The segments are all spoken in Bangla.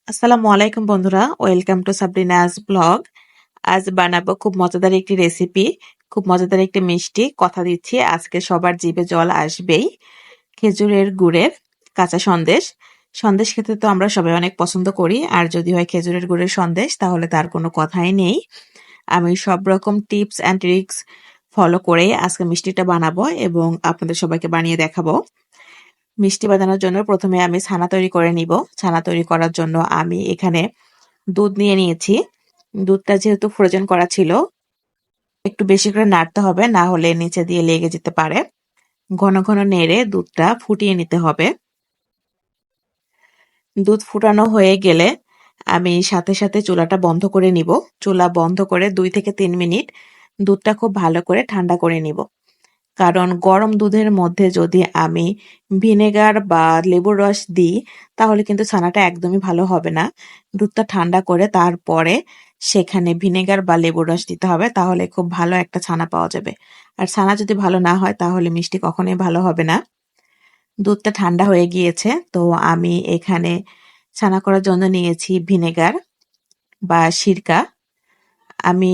আসসালামু আলাইকুম বন্ধুরা, ওয়েলকাম টু সাবরিনাস ব্লগ। আজ বানাবো খুব মজাদার একটি রেসিপি, খুব মজাদার একটি মিষ্টি। কথা দিচ্ছি আজকে সবার জিভে জল আসবেই। খেজুরের গুড়ের কাঁচা সন্দেশ। সন্দেশ খেতে তো আমরা সবাই অনেক পছন্দ করি, আর যদি হয় খেজুরের গুড়ের সন্দেশ তাহলে তার কোনো কথাই নেই। আমি সব রকম টিপস অ্যান্ড ট্রিক্স ফলো করেই আজকে মিষ্টিটা বানাবো এবং আপনাদের সবাইকে বানিয়ে দেখাবো। মিষ্টি বানানোর জন্য প্রথমে আমি ছানা তৈরি করে নিব। ছানা তৈরি করার জন্য আমি এখানে দুধ নিয়ে নিয়েছি। দুধটা যেহেতু ফ্রোজেন করা ছিল, একটু বেশি করে নাড়তে হবে, না হলে নিচে দিয়ে লেগে যেতে পারে। ঘন ঘন নেড়ে দুধটা ফুটিয়ে নিতে হবে। দুধ ফুটানো হয়ে গেলে আমি সাথে সাথে চুলাটা বন্ধ করে নিব। চুলা বন্ধ করে 2 থেকে 3 মিনিট দুধটা খুব ভালো করে ঠান্ডা করে নিব। কারণ গরম দুধের মধ্যে যদি আমি ভিনেগার বা লেবুর রস দিই তাহলে কিন্তু ছানাটা একদমই ভালো হবে না। দুধটা ঠান্ডা করে তারপরে সেখানে ভিনেগার বা লেবুর রস দিতে হবে, তাহলে খুব ভালো একটা ছানা পাওয়া যাবে। আর ছানা যদি ভালো না হয় তাহলে মিষ্টি কখনোই ভালো হবে না। দুধটা ঠান্ডা হয়ে গিয়েছে, তো আমি এখানে ছানা করার জন্য নিয়েছি ভিনেগার বা সিরকা। আমি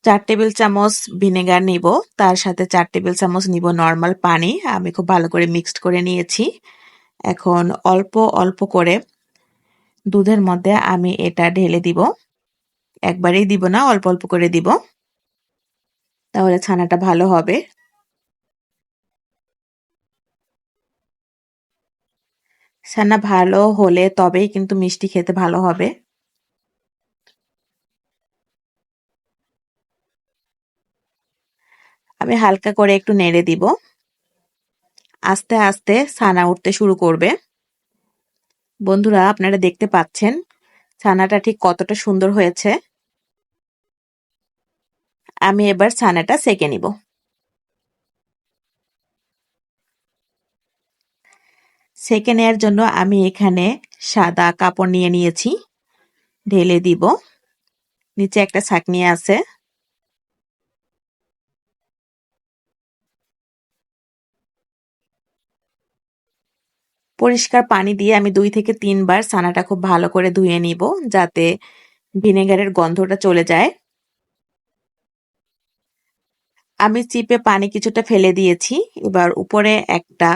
4 টেবিল চামচ ভিনেগার নিব, তার সাথে 4 টেবিল চামচ নিব নর্মাল পানি। আমি খুব ভালো করে মিক্সড করে নিয়েছি। এখন অল্প অল্প করে দুধের মধ্যে আমি এটা ঢেলে দিব। একবারেই দিব না, অল্প অল্প করে দিব, তাহলে ছানাটা ভালো হবে। ছানা ভালো হলে তবেই কিন্তু মিষ্টি খেতে ভালো হবে। আমি হালকা করে একটু নেড়ে দিব। আস্তে আস্তে ছানা উঠতে শুরু করবে। বন্ধুরা, আপনারা দেখতে পাচ্ছেন ছানাটা ঠিক কতটা সুন্দর হয়েছে। আমি এবার ছানাটা সেঁকে নিব। সেঁকে নেওয়ার জন্য আমি এখানে সাদা কাপড় নিয়ে নিয়েছি, ঢেলে দিব। নিচে একটা ছাঁকনি আছে। পরিষ্কার পানি দিয়ে আমি 2 থেকে 3 বার ছানাটা খুব ভালো করে ধুয়ে নিব, যাতে ভিনেগারের গন্ধটা চলে যায়। আমি চিপে পানি কিছুটা ফেলে দিয়েছি। এবার উপরে একটা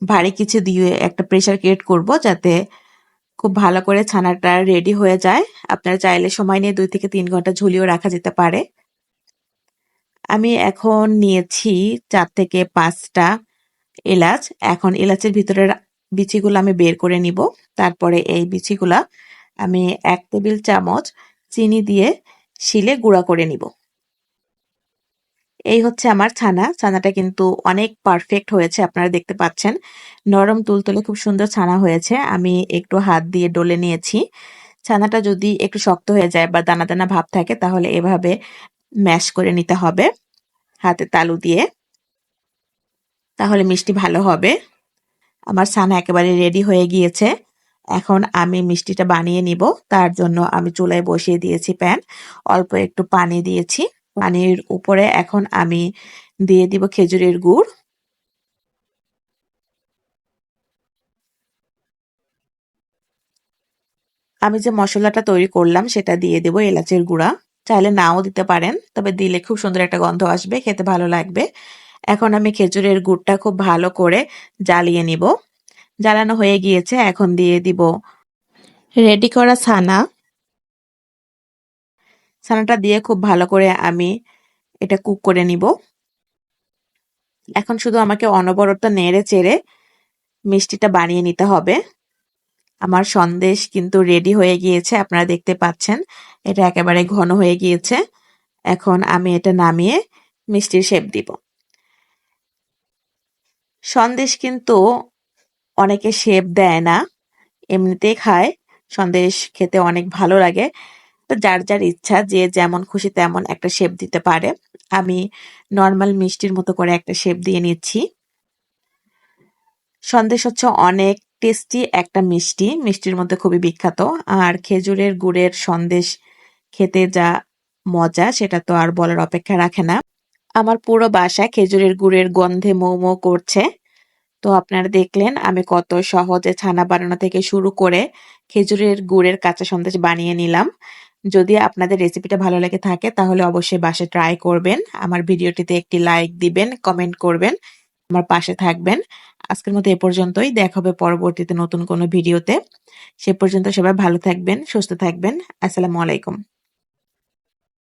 ভারী কিছু দিয়ে একটা প্রেসার ক্রিয়েট করব, যাতে খুব ভালো করে ছানাটা রেডি হয়ে যায়। আপনারা চাইলে সময় নিয়ে 2 থেকে 3 ঘন্টা ঝুলিয়েও রাখা যেতে পারে। আমি এখন নিয়েছি 4 থেকে 5টা এলাচ। এখন এলাচের ভিতরের বিচিগুলো আমি বের করে নিব। তারপরে এই বিচিগুলা আমি 1 টেবিল চামচ চিনি দিয়ে শিলে গুঁড়া করে নিব। এই হচ্ছে আমার ছানা। ছানাটা কিন্তু অনেক পারফেক্ট হয়েছে, আপনারা দেখতে পাচ্ছেন। নরম তুলতুলে খুব সুন্দর ছানা হয়েছে। আমি একটু হাত দিয়ে ডলে নিয়েছি। ছানাটা যদি একটু শক্ত হয়ে যায় বা দানা দানা ভাব থাকে তাহলে এভাবে ম্যাশ করে নিতে হবে হাতে তালু দিয়ে, তাহলে মিষ্টি ভালো হবে। আমার ছানা একেবারে রেডি হয়ে গিয়েছে। এখন আমি মিষ্টিটা বানিয়ে নিব। তার জন্য আমি চুলায় বসিয়ে দিয়েছি প্যান। অল্প একটু পানি দিয়েছি। পানির উপরে এখন আমি দিয়ে দিব খেজুরের গুড়। আমি যে মশলাটা তৈরি করলাম সেটা দিয়ে দেব এলাচের গুঁড়া। চাইলে নাও দিতে পারেন, তবে দিলে খুব সুন্দর একটা গন্ধ আসবে, খেতে ভালো লাগবে। এখন আমি খেজুরের গুড়টা খুব ভালো করে জ্বালিয়ে নিব। জ্বালানো হয়ে গিয়েছে, এখন দিয়ে দিব রেডি করা ছানা। ছানাটা দিয়ে খুব ভালো করে আমি এটা কুক করে নিব। এখন শুধু আমাকে অনবরত নেড়ে চেড়ে মিষ্টিটা বানিয়ে নিতে হবে। আমার সন্দেশ কিন্তু রেডি হয়ে গিয়েছে, আপনারা দেখতে পাচ্ছেন। এটা একেবারে ঘন হয়ে গিয়েছে। এখন আমি এটা নামিয়ে মিষ্টির শেপ দিব। সন্দেশ কিন্তু অনেকে শেপ দেয় না, এমনিতেই খায়। সন্দেশ খেতে অনেক ভালো লাগে। তো যার যার ইচ্ছা, যে যেমন খুশি তেমন একটা শেপ দিতে পারে। আমি নর্মাল মিষ্টির মতো করে একটা শেপ দিয়ে নিচ্ছি। সন্দেশ হচ্ছে অনেক টেস্টি একটা মিষ্টি, মিষ্টির মধ্যে খুবই বিখ্যাত। আর খেজুরের গুড়ের সন্দেশ খেতে যা মজা, সেটা তো আর বলার অপেক্ষা রাখে না। আমার পুরো বাসা খেজুরের গুড়ের গন্ধে মৌ মৌ করছে। তো আপনারা দেখলেন আমি কত সহজে ছানা বানানো থেকে শুরু করে খেজুরের গুড়ের কাঁচা সন্দেশ বানিয়ে নিলাম। যদি আপনাদের রেসিপিটা ভালো লেগে থাকে তাহলে অবশ্যই বাসায় ট্রাই করবেন। আমার ভিডিওটিতে একটি লাইক দিবেন, কমেন্ট করবেন, আমার পাশে থাকবেন। আজকের মতো এ পর্যন্তই। দেখা হবে পরবর্তীতে নতুন কোনো ভিডিওতে। সে পর্যন্ত সবাই ভালো থাকবেন, সুস্থ থাকবেন। আসসালামু আলাইকুম।